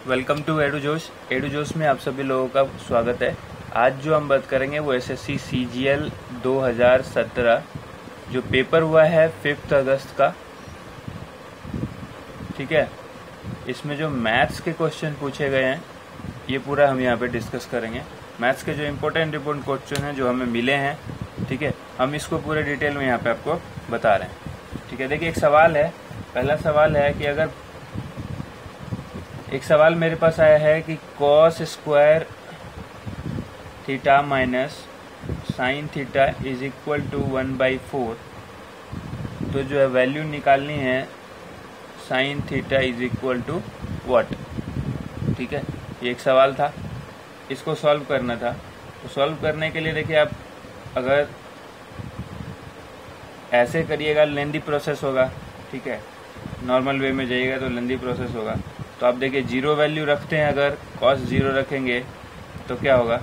Welcome to edu जोश में आप सभी लोगों का स्वागत है। आज जो हम बात करेंगे वो एसएससी सीजीएल 2017 जो पेपर हुआ है 5 अगस्त का। ठीक है, इसमें जो मैथ्स के क्वेश्चन पूछे गए हैं ये पूरा हम यहाँ पे डिस्कस करेंगे। मैथ्स के जो इम्पोर्टेंट क्वेश्चन हैं जो हमें मिले हैं, ठीक है, हम इसको पूरे डिटेल में यहाँ पे आपको बता रहे हैं। ठीक है, देखिए एक सवाल है, पहला सवाल है कि अगर एक सवाल मेरे पास आया है कि cos square theta minus sine theta is equal to 1/4, तो जो है वैल्यू निकालनी है sine theta is equal to what. ठीक है, ये एक सवाल था, इसको सॉल्व करना था। तो सॉल्व करने के लिए देखिए आप अगर ऐसे करिएगा लेंदी प्रोसेस होगा। ठीक है, नॉर्मल वे में जाइएगा तो लेंदी प्रोसेस होगा। तो आप देखिए जीरो वैल्यू रखते हैं, अगर कॉस जीरो रखेंगे तो क्या होगा,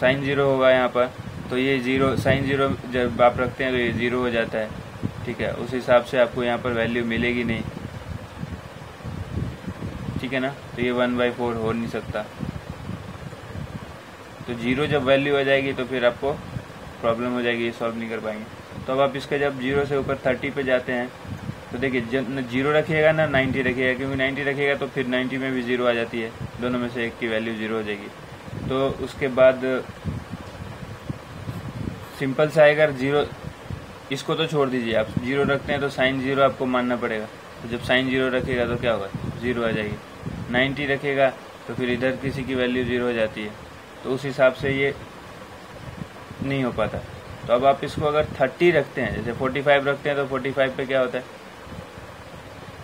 साइन जीरो होगा यहाँ पर। तो ये जीरो साइन जीरो जब आप रखते हैं तो ये जीरो हो जाता है। ठीक है, उस हिसाब से आपको यहाँ पर वैल्यू मिलेगी नहीं। ठीक है ना, तो ये 1/4 हो नहीं सकता। तो जीरो जब वैल्यू आ जाएगी तो फिर आपको प्रॉब्लम हो जाएगी, ये सॉल्व नहीं कर पाएंगे। तो अब आप इसका जब जीरो से ऊपर 30 पे जाते हैं तो देखिए जब जीरो रखिएगा ना 90 रखिएगा, क्योंकि 90 रखिएगा तो फिर 90 में भी जीरो आ जाती है, दोनों में से एक की वैल्यू जीरो हो जाएगी। तो उसके बाद सिंपल सा आएगा जीरो, इसको तो छोड़ दीजिए, आप जीरो रखते हैं तो साइन जीरो आपको मानना पड़ेगा। तो जब साइन जीरो रखेगा तो क्या होगा, जीरो आ जाएगी। 90 रखेगा तो फिर इधर किसी की वैल्यू जीरो हो जाती है, तो उस हिसाब से ये नहीं हो पाता। तो अब आप इसको अगर 30 रखते हैं, जैसे 45 रखते हैं तो 45 पे क्या होता है,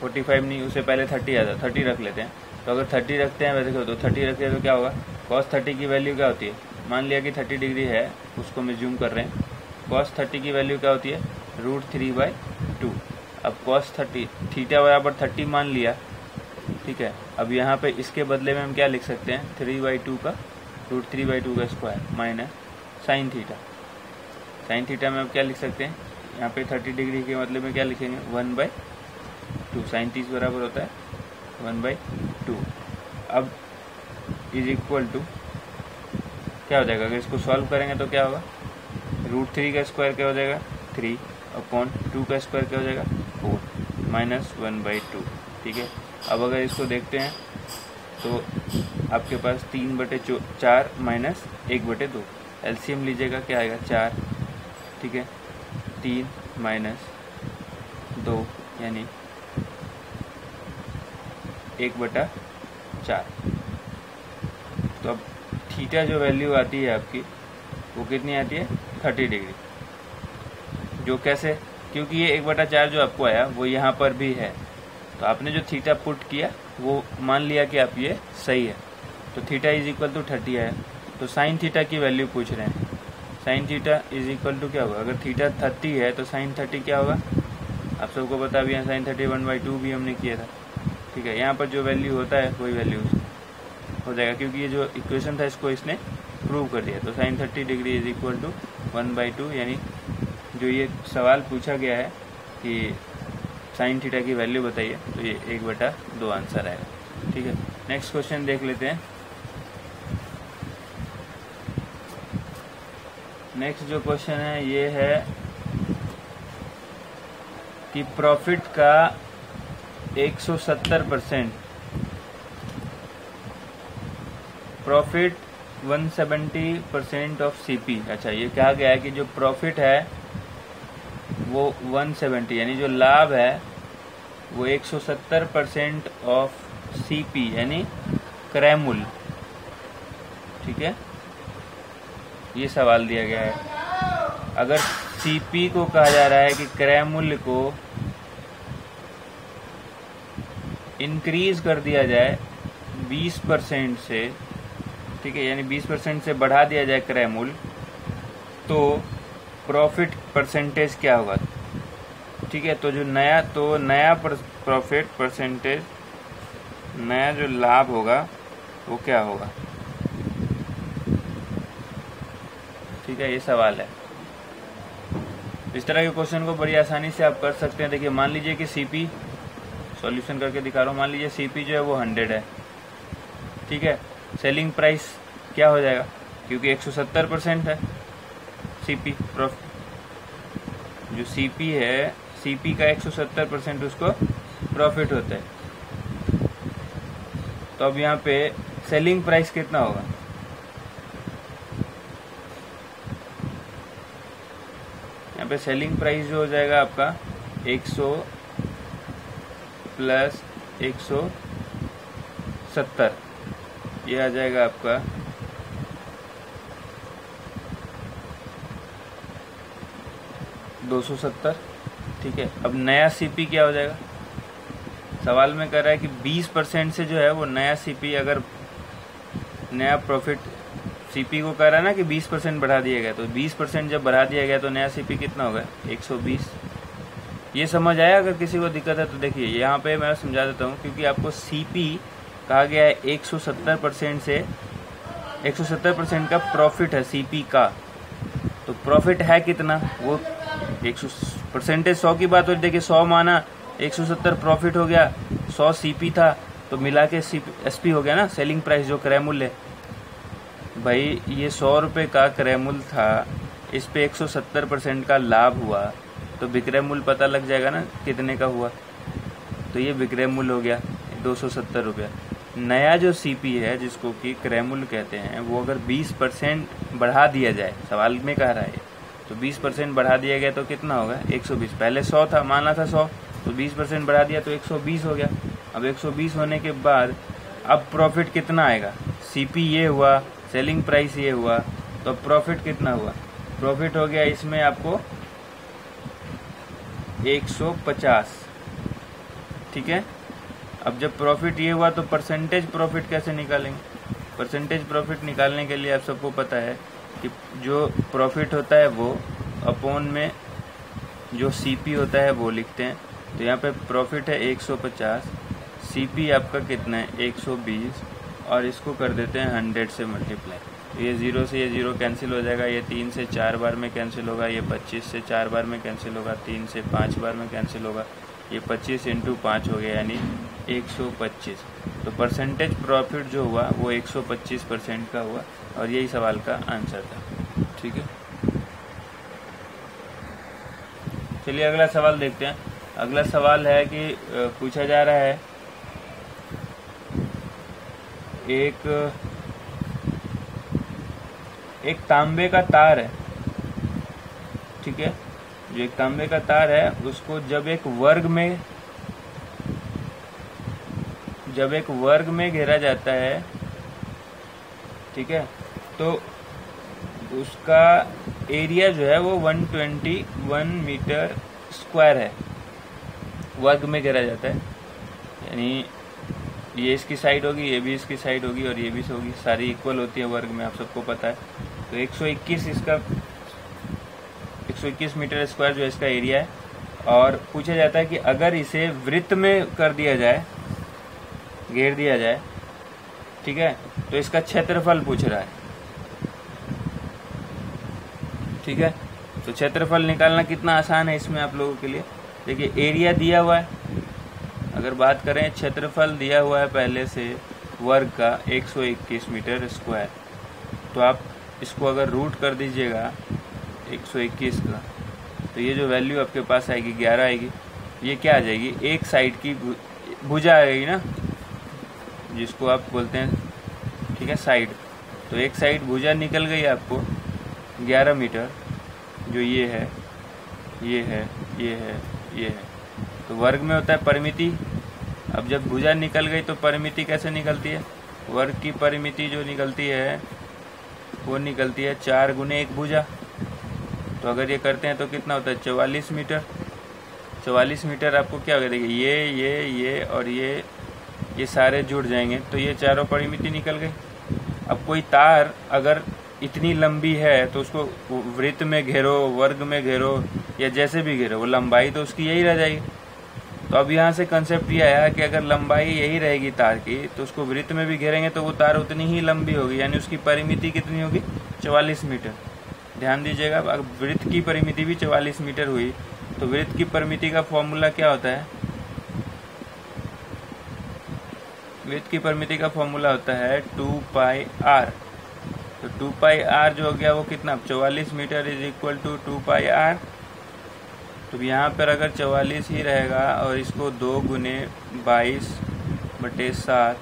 45 नहीं, उससे पहले 30 आता है, 30 रख लेते हैं। तो अगर 30 रखते हैं वैसे तो 30 रखते हैं तो क्या होगा, cos 30 की वैल्यू क्या होती है, मान लिया कि 30 डिग्री है, उसको मैं जूम कर रहे हैं। cos 30 की वैल्यू क्या होती है, √3/2। अब cos 30 थीटा बराबर 30 मान लिया। ठीक है, अब यहाँ पे इसके बदले में हम क्या लिख सकते हैं, 3/2 का √3/2 का square minus sine theta. Sine theta में अब क्या लिख सकते हैं, यहाँ पे 30 डिग्री के मतलब में क्या लिखेंगे, 1/2। साइन 30 बराबर होता है 1/2। अब इज इक्वल टू क्या हो जाएगा, अगर इसको सॉल्व करेंगे तो क्या होगा, √3 का स्क्वायर क्या हो जाएगा 3/2 का स्क्वायर क्या हो जाएगा 4 माइनस 1/2। ठीक है, अब अगर इसको देखते हैं तो आपके पास 3/4 माइनस 1/2, एलसीएम लीजिएगा क्या आएगा 4। ठीक है, 3 माइनस 2 यानी 1/4। तो अब थीटा जो वैल्यू आती है आपकी वो कितनी आती है, 30 डिग्री। जो कैसे, क्योंकि ये 1/4 जो आपको आया वो यहाँ पर भी है, तो आपने जो थीटा पुट किया वो मान लिया कि आप ये सही है, तो थीटा इज इक्वल टू 30 आया। तो साइन थीटा की वैल्यू पूछ रहे हैं, sine theta is equal to क्या होगा, अगर थीटा 30 है तो साइन 30 क्या होगा, आप सबको पता भी है, साइन 30 1/2 भी हमने किया था। ठीक है, यहाँ पर जो वैल्यू होता है वही वैल्यू हो जाएगा, क्योंकि ये जो इक्वेशन था इसको इसने प्रूव कर दिया। तो sine 30 degree is equal to 1/2, यानी जो ये सवाल पूछा गया है कि साइन थीटा की वैल्यू बताइए, तो ये 1/2 आंसर आएगा। ठीक है, नेक्स्ट क्वेश्चन देख लेते हैं। नेक्स्ट जो क्वेश्चन है ये है कि प्रॉफिट का 170%, प्रॉफिट 170% ऑफ सीपी। अच्छा, ये कहा गया है कि जो प्रॉफिट है वो 170 यानी जो लाभ है वो 170% ऑफ सीपी यानी क्रय मूल्य। ठीक है, ये सवाल दिया गया है। अगर सीपी को कहा जा रहा है कि क्रय मूल्य को इंक्रीज कर दिया जाए 20% से, ठीक है, यानी 20% से बढ़ा दिया जाए क्रय मूल्य, तो प्रॉफिट परसेंटेज क्या होगा। ठीक है, तो जो नया प्रॉफिट परसेंटेज, नया जो लाभ होगा वो क्या होगा। ठीक है, ये सवाल है। इस तरह के क्वेश्चन को बड़ी आसानी से आप कर सकते हैं। देखिए मान लीजिए कि सॉल्यूशन करके दिखा रहा हूँ। मान लीजिए सीपी जो है वो 100 है, ठीक है। सेलिंग प्राइस क्या हो जाएगा, क्योंकि 170% है सीपी जो सीपी है, सीपी का 170% उसको प्रॉफिट होता है। तो अब यहाँ पे सेलिंग प्राइस कितना होगा, यहाँ पे सेलिंग प्राइस जो हो जाएगा आपका 100 प्लस 170, ये आ जाएगा आपका 270, ठीक है। अब नया सीपी क्या हो जाएगा, सवाल में कर रहा है कि 20% से जो है वो नया सीपी, अगर नया प्रॉफिट सीपी को कर रहा है ना कि 20% बढ़ा दिया गया, तो 20% जब बढ़ा दिया गया तो नया सीपी कितना होगा 120। ये समझ आया? अगर किसी को दिक्कत है तो देखिए यहाँ पे मैं समझा देता हूँ, क्योंकि आपको सीपी कहा गया है 170% से 170% का प्रॉफिट है सीपी का, तो प्रॉफिट है कितना, वो 100% 100 की बात हो रही। देखिए 100 माना, 170 प्रॉफिट हो गया, 100 सीपी था, तो मिला के एसपी हो गया ना, सेलिंग प्राइस जो क्रय मूल्य। भाई ये 100 रुपये का क्रय मूल्य था, इस पे 170% का लाभ हुआ, तो विक्रय मूल्य पता लग जाएगा ना कितने का हुआ, तो ये विक्रय मूल्य हो गया 270 रुपया। नया जो सीपी है जिसको कि क्रय मूल्य कहते हैं, वो अगर 20% बढ़ा दिया जाए, सवाल में कह रहा है, तो 20% बढ़ा दिया गया तो कितना होगा 120। पहले 100 था, माना था 100, तो 20% बढ़ा दिया तो 120 हो गया। अब 120 होने के बाद अब प्रॉफिट कितना आएगा, सीपी ये हुआ, सेलिंग प्राइस ये हुआ, तो प्रॉफिट कितना हुआ, प्रॉफिट हो गया इसमें आपको 150, ठीक है। अब जब प्रॉफिट ये हुआ तो परसेंटेज प्रॉफिट कैसे निकालेंगे, परसेंटेज प्रॉफिट निकालने के लिए आप सबको पता है कि जो प्रॉफिट होता है वो अपॉन में जो सीपी होता है वो लिखते हैं। तो यहाँ पे प्रॉफिट है 150, सीपी आपका कितना है 120, और इसको कर देते हैं 100 से मल्टीप्लाई। तो ये 0 से ये 0 कैंसिल हो जाएगा, ये 3 से 4 बार में कैंसिल होगा, ये 25 से 4 बार में कैंसिल होगा, 3 से 5 बार में कैंसिल होगा, ये 25 × 5 हो गया, यानी 125। तो परसेंटेज प्रॉफिट जो हुआ वो 125% का हुआ, और यही सवाल का आंसर था, ठीक है। चलिए अगला सवाल देखते हैं। अगला सवाल है कि पूछा जा रहा है एक तांबे का तार है, ठीक है। जो एक तांबे का तार है उसको जब एक वर्ग में घेरा जाता है, ठीक है, तो उसका एरिया जो है वो 121 मीटर स्क्वायर है, वर्ग में घेरा जाता है, यानी ये इसकी साइड होगी, ये भी इसकी साइड होगी, और ये भी होगी, सारी इक्वल होती है वर्ग में, आप सबको पता है। तो 121 मीटर स्क्वायर जो इसका एरिया है, और पूछा जाता है कि अगर इसे वृत्त में कर दिया जाए, घेर दिया जाए, ठीक है, तो इसका क्षेत्रफल पूछ रहा है, ठीक है। तो क्षेत्रफल निकालना कितना आसान है इसमें आप लोगों के लिए। देखिए एरिया दिया हुआ है, अगर बात करें क्षेत्रफल दिया हुआ है पहले से वर्ग का 121 मीटर स्क्वायर, तो आप इसको अगर रूट कर दीजिएगा 121 का, तो ये जो वैल्यू आपके पास आएगी 11 आएगी। ये क्या आ जाएगी, एक साइड की भुजा आएगी ना, जिसको आप बोलते हैं, ठीक है, साइड। तो एक साइड भुजा निकल गई आपको 11 मीटर, जो ये है, ये है, ये है, ये है। तो वर्ग में होता है परिमिति। अब जब भुजा निकल गई तो परिमिति कैसे निकलती है, वर्ग की परिमिति जो निकलती है वो निकलती है 4 गुने 1 भुजा। तो अगर ये करते हैं तो कितना होता है 44 मीटर। 44 मीटर आपको क्या होगा, देखिए ये और ये सारे जुड़ जाएंगे, तो ये चारों परिमिति निकल गई। अब कोई तार अगर इतनी लंबी है तो उसको वृत्त में घेरो, वर्ग में घेरो, या जैसे भी घेरो, वो लंबाई तो उसकी यही रह जाएगी। तो अब यहाँ से कंसेप्ट ये आया कि अगर लंबाई यही रहेगी तार की, तो उसको वृत्त में भी घेरेंगे तो वो तार उतनी ही लंबी होगी, यानी उसकी परिमिति कितनी होगी 44 मीटर। ध्यान दीजिएगा, अगर वृत्त की परिमिति भी 44 मीटर हुई, तो वृत्त की परिमिति का फॉर्मूला क्या होता है, विड्थ की परिमिति का फॉर्मूला होता है 2πr। तो 2πr जो हो गया वो कितना, 44 metre is equal to 2πr। तो यहाँ पर अगर 44 ही रहेगा और इसको 2 गुने 22/7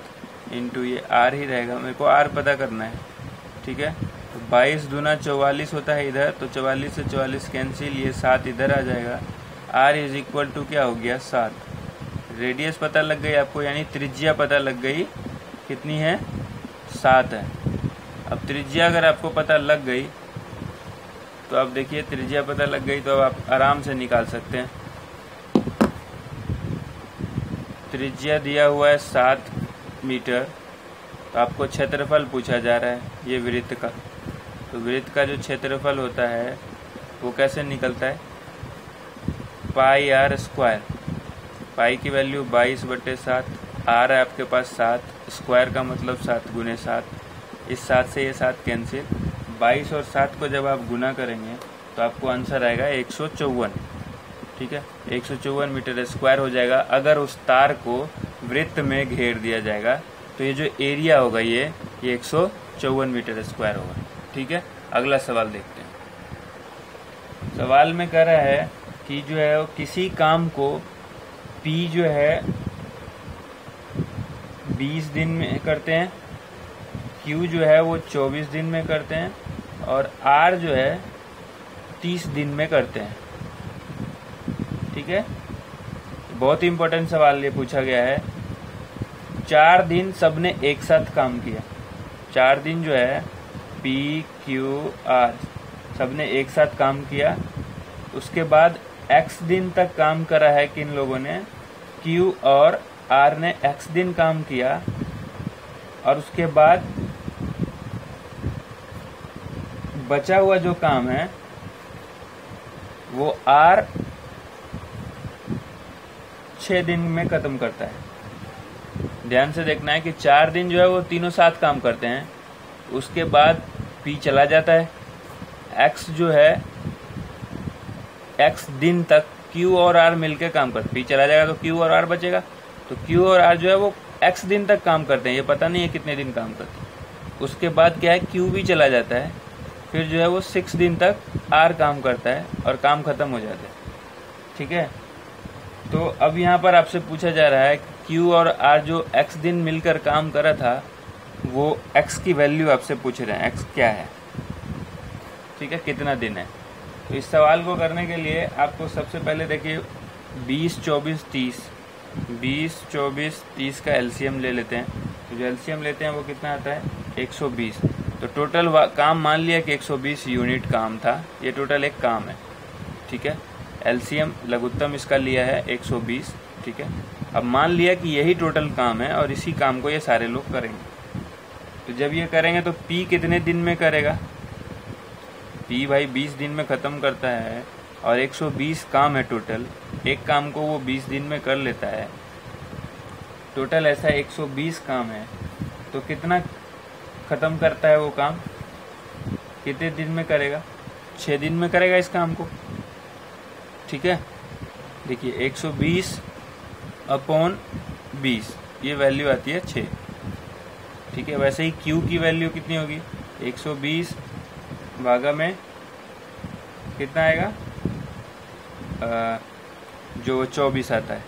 इंटू ये r ही रहेगा, मेरे को r पता करना है, ठीक है। तो 22 दूना 44 होता है इधर, तो 44 से 44 कैंसिल, ये 7 इधर आ जाएगा। r इज इक्वल टू क्या हो गया, 7। रेडियस पता लग गई आपको, यानी त्रिज्या पता लग गई, कितनी है, 7 है। अब त्रिज्या अगर आपको पता लग गई तो आप देखिए त्रिज्या पता लग गई तो अब आप आराम से निकाल सकते हैं। त्रिज्या दिया हुआ है 7 मीटर, तो आपको क्षेत्रफल पूछा जा रहा है ये वृत्त का। तो वृत्त का जो क्षेत्रफल होता है वो कैसे निकलता है, πr²। पाई की वैल्यू 22/7, r है आपके पास 7, स्क्वायर का मतलब 7 गुने 7, इस 7 से ये 7 कैंसिल, 22 और 7 को जब आप गुना करेंगे तो आपको आंसर आएगा 154, ठीक है। 154 मीटर स्क्वायर हो जाएगा अगर उस तार को वृत्त में घेर दिया जाएगा। तो ये जो एरिया होगा ये 154 मीटर स्क्वायर होगा, ठीक है। अगला सवाल देखते हैं। सवाल में कह रहा है कि जो है वो किसी काम को P जो है 20 दिन में करते हैं, Q जो है वो 24 दिन में करते हैं और R जो है 30 दिन में करते हैं, ठीक है। बहुत ही इम्पोर्टेंट सवाल ये पूछा गया है। 4 दिन सबने एक साथ काम किया, 4 दिन जो है P, Q, R सबने एक साथ काम किया। उसके बाद X दिन तक काम करा है किन लोगों ने, Q और R ने X दिन काम किया, और उसके बाद बचा हुआ जो काम है वो R 6 दिन में खत्म करता है। ध्यान से देखना है कि 4 दिन जो है वो तीनों साथ काम करते हैं, उसके बाद P चला जाता है, X जो है X दिन तक Q और R मिलकर काम करते हैं। P चला जाएगा तो Q और R बचेगा, तो Q और R जो है वो X दिन तक काम करते हैं, ये पता नहीं है कितने दिन काम करते हैं। उसके बाद क्या है, Q भी चला जाता है, फिर जो है वो 6 दिन तक R काम करता है और काम खत्म हो जाता है, ठीक है। तो अब यहाँ पर आपसे पूछा जा रहा है Q और R जो X दिन मिलकर काम करा था वो X की वैल्यू आपसे पूछ रहे हैं, X क्या है, ठीक है, कितना दिन है। तो इस सवाल को करने के लिए आपको सबसे पहले देखिए 20, 24, 30, 20, 24, 30 का एलसीएम ले लेते हैं। तो जो एलसीएम लेते हैं वो कितना आता है, 120। तो टोटल काम मान लिया कि 120 यूनिट काम था, ये टोटल एक काम है, ठीक है। एलसीएम लघुत्तम इसका लिया है 120, ठीक है। अब मान लिया कि यही टोटल काम है और इसी काम को ये सारे लोग करेंगे। तो जब ये करेंगे तो P कितने दिन में करेगा, P भाई 20 दिन में ख़त्म करता है और 120 काम है टोटल, एक काम को वो 20 दिन में कर लेता है। टोटल ऐसा 120 काम है, तो कितना ख़त्म करता है वो काम, कितने दिन में करेगा, 6 दिन में करेगा इस काम को, ठीक है। देखिए 120/20 ये वैल्यू आती है 6, ठीक है। वैसे ही Q की वैल्यू कितनी होगी, 120 भागा में कितना आएगा, जो 24 आता है,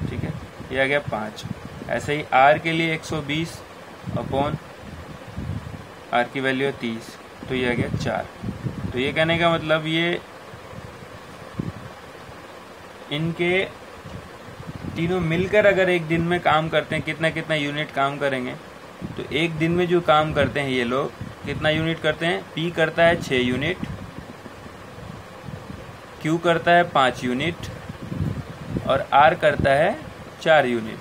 ठीक है, ये आ गया 5। ऐसे ही R के लिए 120/, R की वैल्यू है 30, तो ये आ गया 4। तो ये कहने का मतलब ये इनके तीनों मिलकर अगर एक दिन में काम करते हैं, कितना कितना यूनिट काम करेंगे, तो एक दिन में जो काम करते हैं ये लोग कितना यूनिट करते हैं, P करता है 6 यूनिट, Q करता है 5 यूनिट और R करता है 4 यूनिट।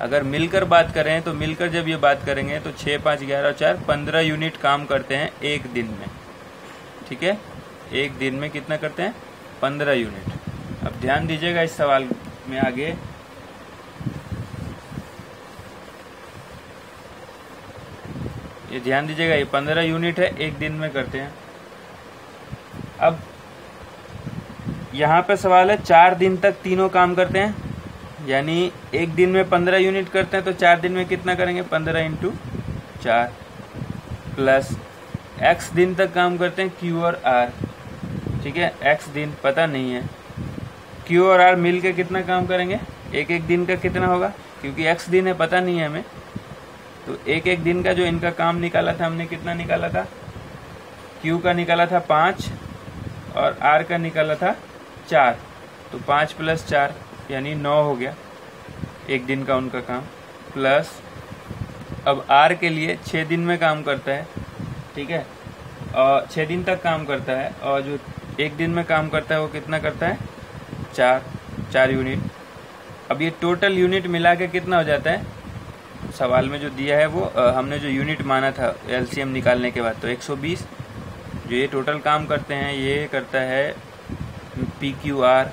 अगर मिलकर बात करें तो मिलकर जब ये बात करेंगे तो 6, 5, 11 और 4 15 यूनिट काम करते हैं एक दिन में, ठीक है। एक दिन में कितना करते हैं, 15 यूनिट। अब ध्यान दीजिएगा इस सवाल में आगे, ये ध्यान दीजिएगा, ये 15 यूनिट है, एक दिन में करते हैं। अब यहाँ पे सवाल है 4 दिन तक तीनों काम करते हैं, यानी एक दिन में 15 यूनिट करते हैं तो 4 दिन में कितना करेंगे, 15 × 4 प्लस x दिन तक काम करते हैं Q और R, ठीक है। x दिन पता नहीं है, Q और R मिल के कितना काम करेंगे, एक एक दिन का कितना होगा, क्योंकि x दिन है पता नहीं है हमें, तो एक एक दिन का जो इनका काम निकाला था हमने, कितना निकाला था, Q का निकाला था 5 और R का निकाला था 4, तो 5 + 4 यानी 9 हो गया एक दिन का उनका काम। प्लस अब R के लिए 6 दिन में काम करता है, ठीक है, और 6 दिन तक काम करता है, और जो एक दिन में काम करता है वो कितना करता है, 4 यूनिट। अब ये टोटल यूनिट मिला के कितना हो जाता है, सवाल में जो दिया है वो हमने जो यूनिट माना था एलसीएम निकालने के बाद, तो 120। जो ये टोटल काम करते हैं ये करता है PQR,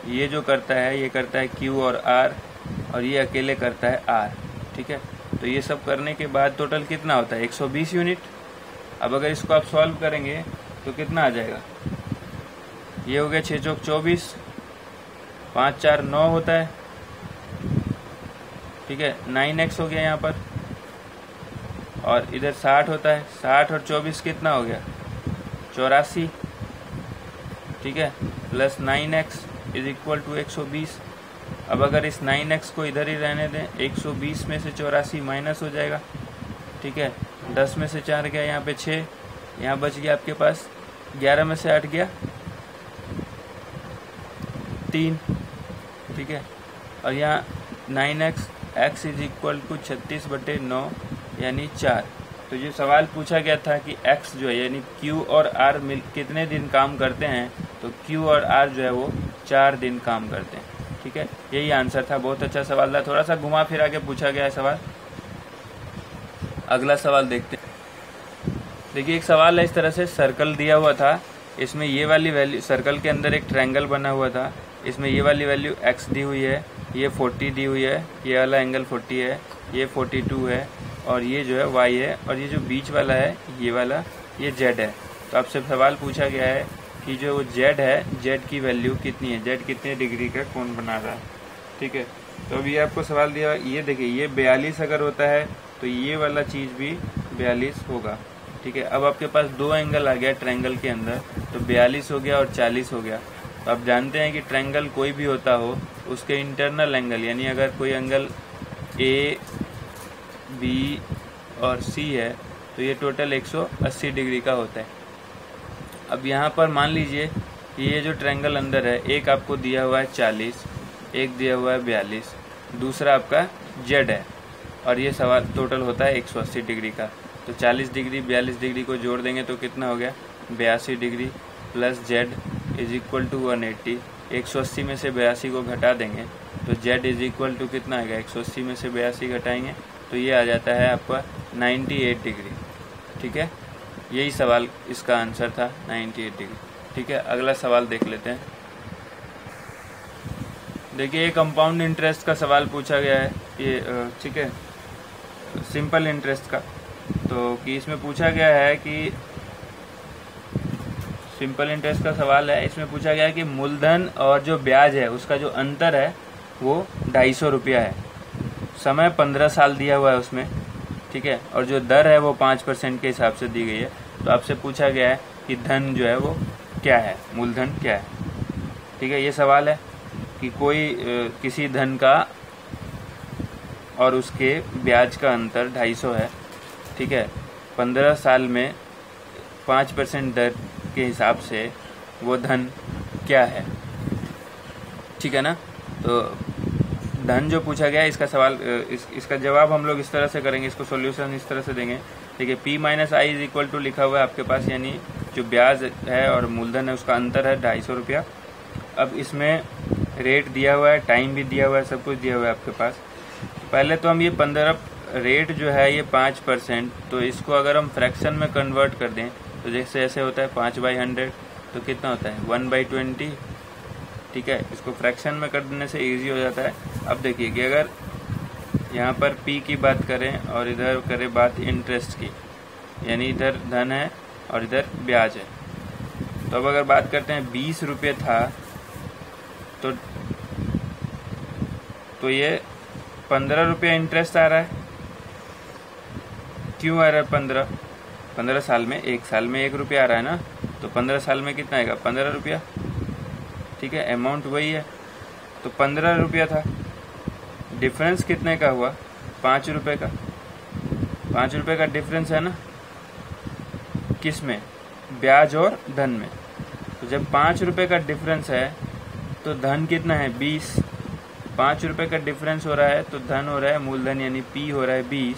ये जो करता है ये करता है Q और R, और ये अकेले करता है R, ठीक है। तो ये सब करने के बाद टोटल कितना होता है, 120 यूनिट। अब अगर इसको आप सॉल्व करेंगे तो कितना आ जाएगा, ये हो गया 6 चौक 24, 5 4 9 होता है, ठीक है, 9x हो गया यहाँ पर, और इधर 60 होता है, 60 और 24 कितना हो गया, 84, ठीक है, प्लस 9x = 120। अब अगर इस 9x को इधर ही रहने दें, 120 में से 84 माइनस हो जाएगा, ठीक है, 10 में से 4 गया, यहाँ पे 6, यहाँ बच गया आपके पास 11 में से 8 गया 3, ठीक है, और यहाँ 9x x = 36/9 यानी 4। तो जो सवाल पूछा गया था कि x जो है यानी Q और R मिल कितने दिन काम करते हैं, तो Q और R जो है वो 4 दिन काम करते हैं, ठीक है, यही आंसर था। बहुत अच्छा सवाल था, थोड़ा सा घुमा फिरा के पूछा गया है सवाल। अगला सवाल देखते हैं। देखिए एक सवाल है इस तरह से, सर्कल दिया हुआ था, इसमें ये वाली वैल्यू, सर्कल के अंदर एक ट्रायंगल बना हुआ था, इसमें ये वाली वैल्यू x दी हुई है, ये 40 दी हुई है, ये वाला एंगल 40 है, ये 42 है, और ये जो है y है, और ये जो बीच वाला है ये वाला ये z है। तो आपसे सवाल पूछा गया है कि जो z है, z की वैल्यू कितनी है, z कितने डिग्री का कोण बना रहा है, ठीक है। तो अभी आपको सवाल दिया, ये देखिए ये 42 अगर होता है तो ये वाला चीज़ भी 42 होगा, ठीक है। अब आपके पास 2 एंगल आ गया ट्रायंगल के अंदर, तो 42 हो गया और 40 हो गया। तो आप जानते हैं कि ट्रायंगल कोई भी होता हो उसके इंटरनल एंगल, यानी अगर कोई एंगल A, B और C है तो ये टोटल 180 डिग्री का होता है। अब यहाँ पर मान लीजिए कि ये जो ट्रायंगल अंदर है, एक आपको दिया हुआ है 40, एक दिया हुआ है 42, दूसरा आपका Z है, और ये सवाल टोटल होता है 180 डिग्री का। तो 40 डिग्री 42 डिग्री को जोड़ देंगे तो कितना हो गया, 82 डिग्री प्लस Z = 180। 180 में से 82 को घटा देंगे तो Z = कितना आएगा, 180 में से 82 घटाएंगे तो ये आ जाता है आपका 98 डिग्री, ठीक है। यही सवाल इसका आंसर था, 98 डिग्री, ठीक है। अगला सवाल देख लेते हैं। देखिए ये कंपाउंड इंटरेस्ट का सवाल पूछा गया है, ये ठीक है, सिंपल इंटरेस्ट का। तो कि इसमें पूछा गया है कि सिंपल इंटरेस्ट का सवाल है, इसमें पूछा गया है कि मूलधन और जो ब्याज है उसका जो अंतर है वो 250 रुपया है, समय 15 साल दिया हुआ है उसमें, ठीक है, और जो दर है वो 5% के हिसाब से दी गई है। तो आपसे पूछा गया है कि धन जो है वो क्या है, मूलधन क्या है, ठीक है। ये सवाल है कि कोई किसी धन का और उसके ब्याज का अंतर 250 है, ठीक है, 15 साल में 5% दर के हिसाब से वो धन क्या है, ठीक है ना। तो धन जो पूछा गया है इसका सवाल, इसका जवाब हम लोग इस तरह से करेंगे, इसको सॉल्यूशन इस तरह से देंगे। देखिए P-I = लिखा हुआ है आपके पास, यानी जो ब्याज है और मूलधन है उसका अंतर है 250 रुपया। अब इसमें रेट दिया हुआ है, टाइम भी दिया हुआ है, सब कुछ दिया हुआ है आपके पास। पहले तो हम ये 15 रेट जो है ये 5%, तो इसको अगर हम फ्रैक्शन में कन्वर्ट कर दें तो जैसे ऐसे होता है 5/100, तो कितना होता है 1/20, ठीक है। इसको फ्रैक्शन में कर देने से इजी हो जाता है। अब देखिए कि अगर यहाँ पर P की बात करें और इधर करें बात इंटरेस्ट की, यानी इधर धन है और इधर ब्याज है, तो अब अगर बात करते हैं 20 रुपये था तो तो ये 15 रुपया इंटरेस्ट आ रहा है। क्यों आ रहा है 15 साल में, 1 साल में 1 रुपया आ रहा है ना, तो 15 साल में कितना आएगा 15 रुपया। ठीक है, अमाउंट वही है, तो 15 रुपया था। डिफरेंस कितने का हुआ 5 रुपये का। 5 रुपये का डिफरेंस है ना, किस में, ब्याज और धन में। तो जब 5 रुपये का डिफरेंस है तो धन कितना है 20। 5 रुपये का डिफरेंस हो रहा है तो धन हो रहा है मूलधन यानी P हो रहा है 20।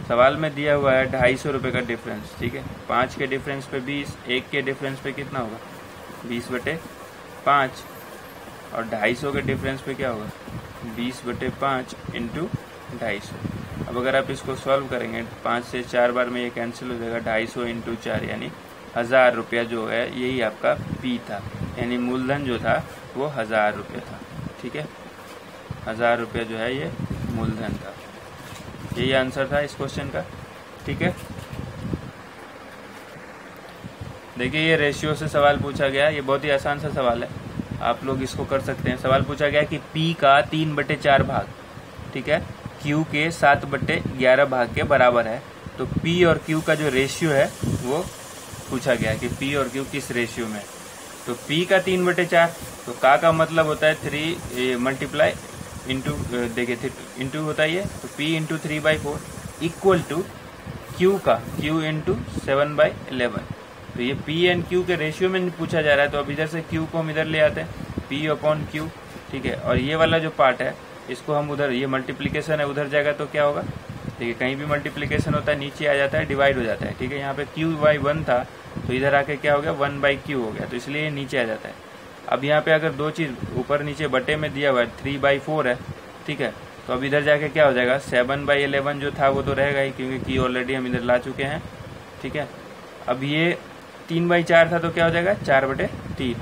सवाल में दिया हुआ है 250 रुपये का डिफरेंस। ठीक है, 5 के डिफरेंस पे 20, 1 के डिफरेंस पे कितना होगा 20/5, और 250 के डिफरेंस पे क्या होगा 20/5 इंटू 250। अब अगर आप इसको सॉल्व करेंगे 5 से 4 बार में ये कैंसिल हो जाएगा, 250 इंटू 4 यानी 1000 रुपया जो है यही आपका P था, यानी मूलधन जो था वो 1000 रुपये था। ठीक है, 1000 रुपया जो है ये मूलधन था। यही आंसर था इस क्वेश्चन का। ठीक है, देखिए ये रेशियो से सवाल पूछा गया, ये बहुत ही आसान सा सवाल है, आप लोग इसको कर सकते हैं। सवाल पूछा गया कि P का 3/4 भाग, ठीक है, Q के 7/11 भाग के बराबर है, तो P और Q का जो रेशियो है वो पूछा गया कि P और Q किस रेशियो में। तो P का 3/4, तो का मतलब होता है 3 मल्टीप्लाई इंटू, देखिए इंटू होता है ये, तो P into 3/4 equal to Q का Q इंटू 7/11। तो ये P एंड Q के रेशियो में पूछा जा रहा है, तो अब इधर से Q को हम इधर ले आते हैं, P/Q। ठीक है, और ये वाला जो पार्ट है इसको हम उधर, ये मल्टीप्लीकेशन है उधर जाएगा तो क्या होगा, देखिए कहीं भी मल्टीप्लीकेशन होता है नीचे आ जाता है, डिवाइड हो जाता है। ठीक है, यहाँ पे Q/1 था तो इधर आके क्या हो गया 1/Q हो गया, तो इसलिए ये नीचे आ जाता है। अब यहाँ पे अगर दो चीज ऊपर नीचे बटे में दिया हुआ है 3/4 है। ठीक है, तो अब इधर जाके क्या हो जाएगा 7/11 जो था वो तो रहेगा ही, क्योंकि Q ऑलरेडी हम इधर ला चुके हैं। ठीक है, अब ये 3/4 था तो क्या हो जाएगा 4/3।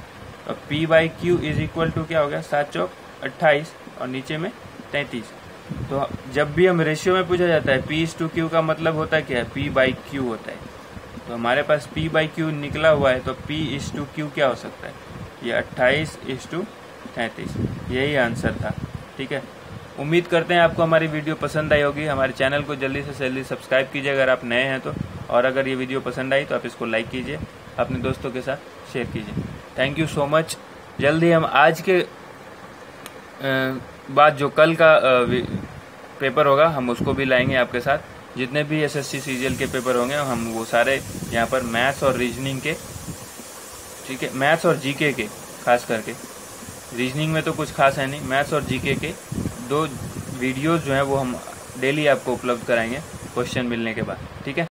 अब P/Q इज इक्वल टू क्या हो गया 7×4 28 और नीचे में 33। तो जब भी हम रेशियो में पूछा जाता है P/Q का मतलब होता है क्या है P/Q होता है। तो हमारे पास P/Q निकला हुआ है, तो P/Q क्या हो सकता है, ये 28/33, यही आंसर था। ठीक है, उम्मीद करते हैं आपको हमारी वीडियो पसंद आई होगी। हमारे चैनल को जल्दी से जल्दी सब्सक्राइब कीजिए अगर आप नए हैं तो, और अगर ये वीडियो पसंद आई तो आप इसको लाइक कीजिए, अपने दोस्तों के साथ शेयर कीजिए। Thank you so much. जल्दी हम आज के बाद जो कल का पेपर होगा हम उसको भी लाएंगे आपके साथ। जितने भी SSC CGL के पेपर होंगे हम वो सारे यहाँ पर मैथ्स और रीजनिंग के, ठीक है, मैथ्स और GK के, खास करके रीजनिंग में तो कुछ खास है नहीं, मैथ्स और GK के 2 वीडियोस जो हैं वो हम डेली आपको उपलब्ध कराएंगे क्वेश्चन मिलने के बाद। ठीक है।